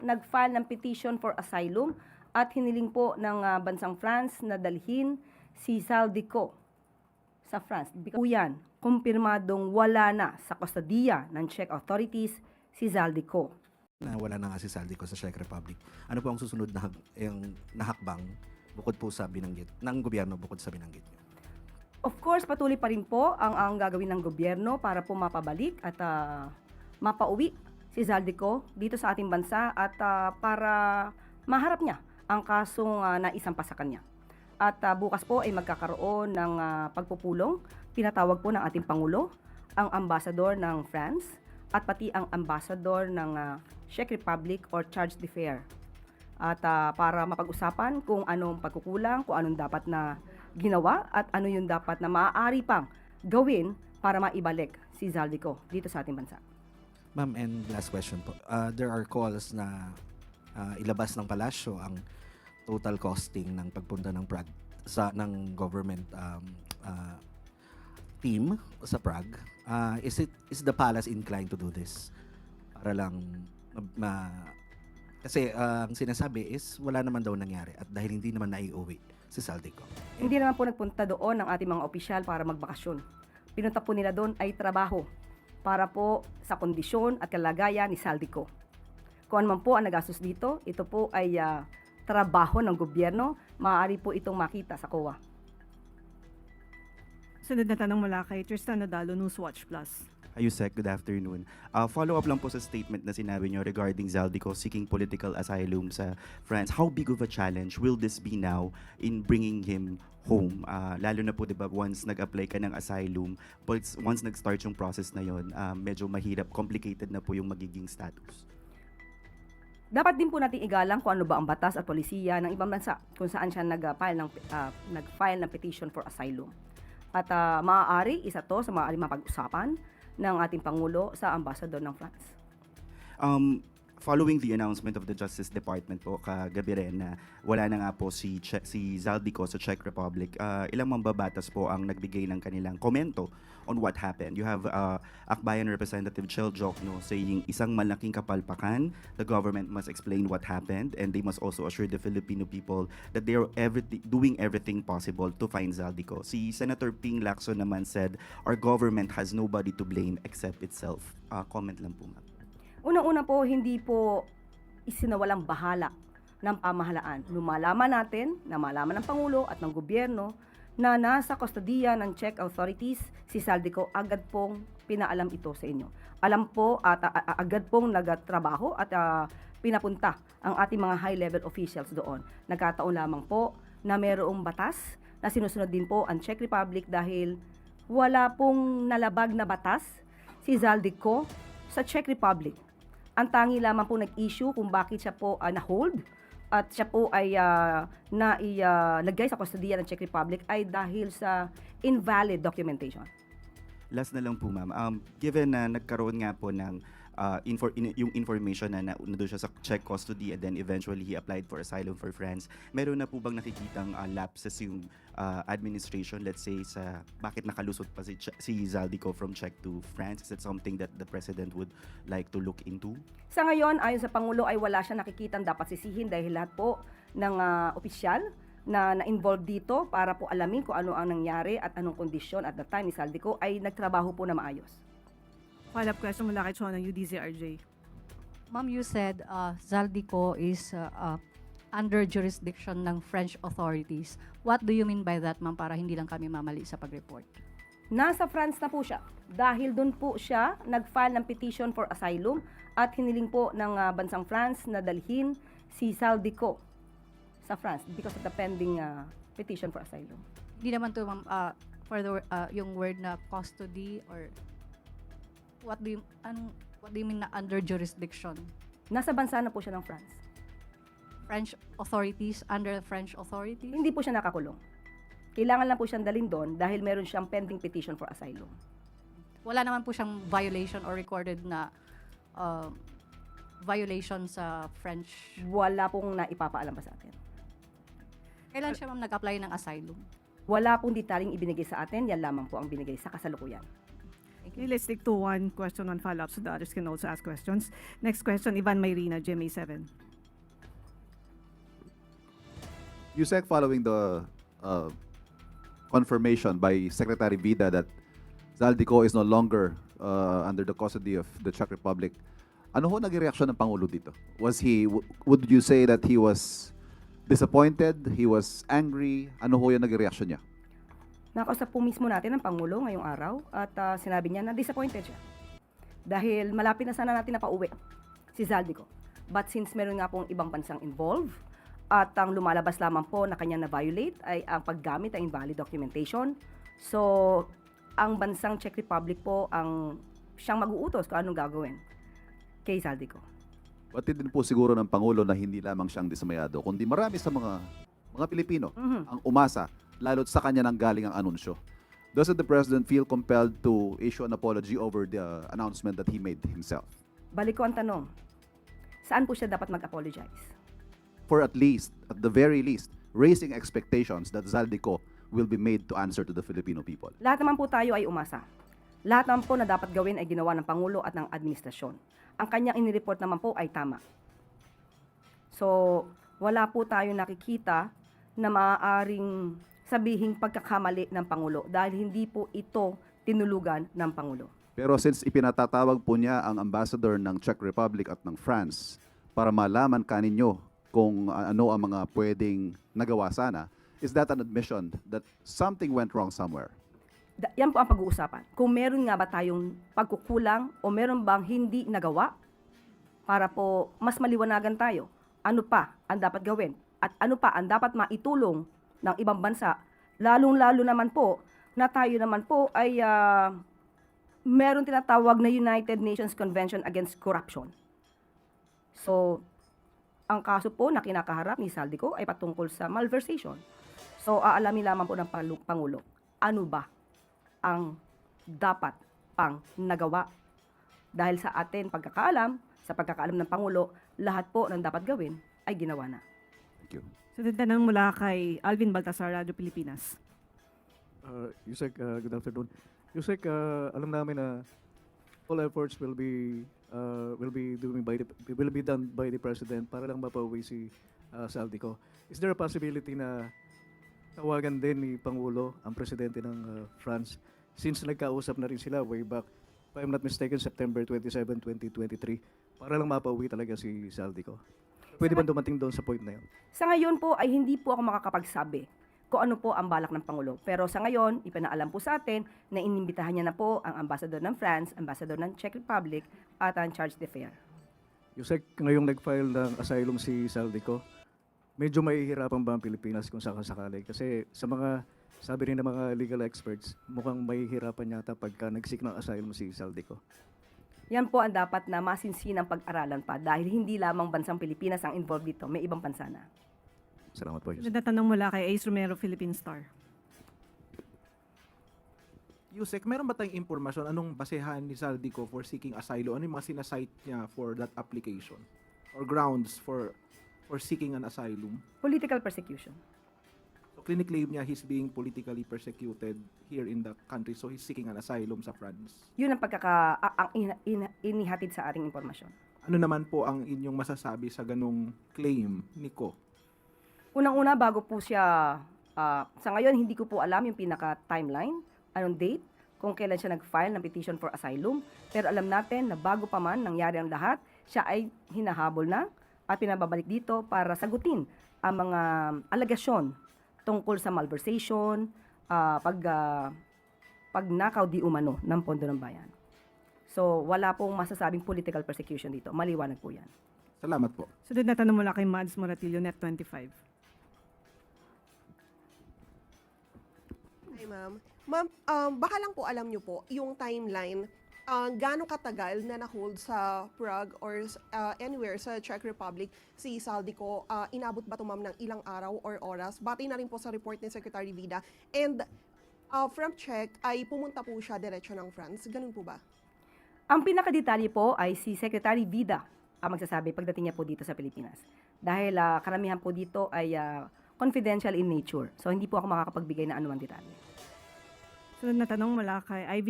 nag-file ng petition for asylum at hiniling po ng bansang France na dalhin si Zaldico sa France. Po yan, kumpirmadong wala na sa kustodiya ng Czech authorities si Zaldico. Na wala na nga si Zaldico sa Czech Republic. Ano po ang susunod na yung nahakbang bukod po sa binanggit ng gobyerno bukod sa binanggit niyo? Of course, patuloy pa rin po ang gagawin ng gobyerno para po mapabalik at mapauwi si Zaldico dito sa ating bansa at para maharap niya ang kasong naisampa sa kanya. At bukas po ay magkakaroon ng pagpupulong. Pinatawag po ng ating Pangulo, ang ambassador ng France at pati ang ambassador ng Czech Republic or charge d'affaires. At para mapag-usapan kung anong pagkukulang, kung anong dapat na ginawa at ano yung dapat na maaari pang gawin para maibalik si Zaldico dito sa ating bansa. Ma'am, and last question po. There are calls na ilabas ng palasyo ang total costing ng pagpunta ng Prague ng government team sa Prague. Is the palace inclined to do this? Para lang kasi ang sinasabi is wala naman daw nangyari at dahil hindi naman naiuwi si Zaldico. Hindi naman po nagpunta doon ang ating mga opisyal para magbakasyon. Pinunta po nila doon ay trabaho para po sa kondisyon at kalagayan ni Zaldico. Kung ano man po ang nagastos dito, ito po ay trabaho ng gobyerno, maaari po itong makita sa COA. Sunod na tanong mula kay Tristan Nadalo, Newswatch Plus. Ayusek, good afternoon. Follow-up lang po sa statement na sinabi nyo regarding Zaldico seeking political asylum sa France. How big of a challenge will this be now in bringing him home? Lalo na po, di ba, once nag-apply ka ng asylum, but once nag-start yung process na yon, medyo mahirap, complicated na po yung magiging status. Dapat din po natin igalang kung ano ba ang batas at polisiya ng ibang bansa kung saan siya nag-file ng petition for asylum. At maaari, isa to sa maaari mapag-usapan ng ating Pangulo sa ambassador ng France. Following the announcement of the Justice Department po kagabi rin na wala na nga po si Zaldico sa Czech Republic, ilang mambabatas po ang nagbigay ng kanilang komento on what happened. You have Akbayan Representative Chel Jokno saying isang malaking kapalpakan, the government must explain what happened and they must also assure the Filipino people that they are doing everything possible to find Zaldico. Si Senator Ping Lacson naman said, our government has nobody to blame except itself. Comment lang po, ma'am. Unang-una po, hindi po isinawalang bahala ng pamahalaan. Lumalaman natin, na malaman ng Pangulo at ng gobyerno na nasa kustodiya ng Czech authorities si Zaldico, agad pong pinaalam ito sa inyo. Alam po at agad pong nagtrabaho at pinapunta ang ating mga high-level officials doon. Nagkataon lamang po na mayroong batas na sinusunod din po ang Czech Republic dahil wala pong nalabag na batas si Zaldico sa Czech Republic. Ang tangi lamang po nag-issue kung bakit siya po na-hold at siya po ay nailagay sa kustodiya ng Czech Republic ay dahil sa invalid documentation. Last na lang po, ma'am. Given na nagkaroon nga po ng yung information na doon siya sa Czech custody and then eventually he applied for asylum for France, meron na po bang nakikitang lapses yung administration, let's say, sa bakit nakalusot pa si Zaldico from Czech to France? Is that something that the President would like to look into? Sa ngayon, ayon sa Pangulo ay wala siya nakikitang dapat sisihin dahil lahat po ng opisyal na na-involved dito para po alamin kung ano ang nangyari at anong kondisyon at the time ni Zaldico ay nagtrabaho po na maayos. Follow-up question mula kay Chona, UDZRJ. Ma'am, you said Zaldico is under jurisdiction ng French authorities. What do you mean by that, ma'am, para hindi lang kami mamali sa pag-report? Nasa France na po siya dahil doon po siya nag-file ng petition for asylum at hiniling po ng bansang France na dalhin si Zaldico sa France because of the pending petition for asylum. Hindi naman to, ma'am, for the yung word na custody or what do you mean na under jurisdiction? Nasa bansa na po siya ng France. French authorities, under French authorities? Hindi po siya nakakulong. Kailangan lang po siyang dalhin doon dahil meron siyang pending petition for asylum. Wala naman po siyang violation or recorded na violation sa French. Wala pong naipapaalam pa sa atin. Kailan siya, ma'am, nag-apply ng asylum? Wala pong detaling ibinigay sa atin, yan lamang po ang binigay sa kasalukuyan. Okay, let's stick to one question, one follow-up, so the others can also ask questions. Next question, Ivan Mayrina, GMA7. Yusek, following the confirmation by Secretary Vida that Zaldico is no longer under the custody of the Czech Republic, ano ho naging reaksyon ng Pangulo dito? Would you say that he was disappointed? He was angry? Ano ho yung naging reaksyon niya? Nakausap po mismo natin ang Pangulo ngayong araw at sinabi niya na disappointed siya. Dahil malapit na sana natin na pauwi si Zaldico. But since meron nga pong ibang bansang involved at ang lumalabas lamang po na kanya na-violate ay ang paggamit ng invalid documentation. So, ang bansang Czech Republic po ang siyang mag-uutos kung anong gagawin kay Zaldico. Batid din po siguro ng Pangulo na hindi lamang siyang dismayado, kundi marami sa mga Pilipino ang umasa, lalo't sa kanya nang galing ang anunsyo. Doesn't the President feel compelled to issue an apology over the announcement that he made himself? Balik ko ang tanong, saan po siya dapat mag-apologize? For at the very least, raising expectations that Zaldico will be made to answer to the Filipino people. Lahat naman po tayo ay umasa. Lahat naman po na dapat gawin ay ginawa ng Pangulo at ng administrasyon. Ang kanyang inireport naman po ay tama. So, wala po tayo nakikita na maaaring sabihing pagkakamali ng Pangulo dahil hindi po ito tinulugan ng Pangulo. Pero since ipinatatawag po niya ang ambassador ng Czech Republic at ng France para malaman kaninyo kung ano ang mga pwedeng nagawa sana, is that an admission that something went wrong somewhere? Yan po ang pag-uusapan. Kung meron nga ba tayong pagkukulang o meron bang hindi nagawa para po mas maliwanagan tayo, ano pa ang dapat gawin at ano pa ang dapat maitulong ng ibang bansa, lalong-lalo naman po na tayo naman po ay meron tinatawag na United Nations Convention Against Corruption. So, ang kaso po na kinakaharap ni Zaldico ay patungkol sa malversation. So, aalamin lamang po ng Pangulo, ano ba ang dapat pang nagawa? Dahil sa atin sa pagkakaalam ng Pangulo, lahat po ng dapat gawin ay ginawa na. Thank you. So, tanong mula kay Alvin Baltasar, Radio Pilipinas. Yusek, good afternoon. Yusek, alam namin na all efforts will be done by the President para lang mapauwi si Zaldico. Is there a possibility na tawagan din ni Pangulo ang presidente ng France since nagkausap na rin sila way back, if I'm not mistaken, September 27, 2023, para lang mapauwi talaga si Zaldico? Pwede ba dumating doon sa point na yun? Sa ngayon po ay hindi po ako makakapagsabi kung ano po ang balak ng Pangulo. Pero sa ngayon, ipinaalam po sa atin na inimbitahan niya na po ang ambassador ng France, ambassador ng Czech Republic, at ang charge d'affaires. Yusek, ngayong nag-file ng asylum si Zaldico, medyo mahihirapan ba ang Pilipinas kung sakasakali? Kasi sa mga, sabi rin ng mga legal experts, mukhang mahihirapan yata pagka nag-seek ng asylum si Zaldico. Yan po ang dapat na masinsinang pag-aralan pa dahil hindi lamang bansang Pilipinas ang involved dito, may ibang bansa na. Salamat po, Yusek. Tanong mula kay Ace Romero, Philippine Star. Yusek, meron ba tayong impormasyon anong basehan ni Zaldico for seeking asylum? Ano yung mga sinasite niya for that application? Or grounds for seeking an asylum? Political persecution. So, clinically niya he's being politically persecuted here in the country, so he's seeking an asylum sa France. Yun ang inihatid sa ating impormasyon. Ano naman po ang inyong masasabi sa ganong claim ni Ko? Unang-una, bago po siya, sa ngayon, hindi ko po alam yung pinaka-timeline, anong date, kung kailan siya nag-file ng petition for asylum. Pero alam natin na bago pa man nangyari ang lahat, siya ay hinahabol na at pinababalik dito para sagutin ang mga alegasyon tungkol sa malversation, pagnakaw di umano ng pondo ng bayan. So, wala pong masasabing political persecution dito. Maliwanag po yan. Salamat po. Sunod na tanong mula kay Mads Moratillo, Net25. Hi, ma'am. Ma'am, baka lang po alam niyo po, yung timeline, gaano katagal na na-hold sa Prague or anywhere sa Czech Republic si Zaldico? Inabot ba ito, ma'am, ng ilang araw or oras? Batay na rin po sa report ni Secretary Vida. And from Czech, ay pumunta po siya diretso ng France. Ganun po ba? Ang pinakadetalye po ay si Secretary Vida ang magsasabi pagdating niya po dito sa Pilipinas. Dahil karamihan po dito ay confidential in nature. So, hindi po ako makakapagbigay na anumang detalye. Sunod na tanong mula kay Ivy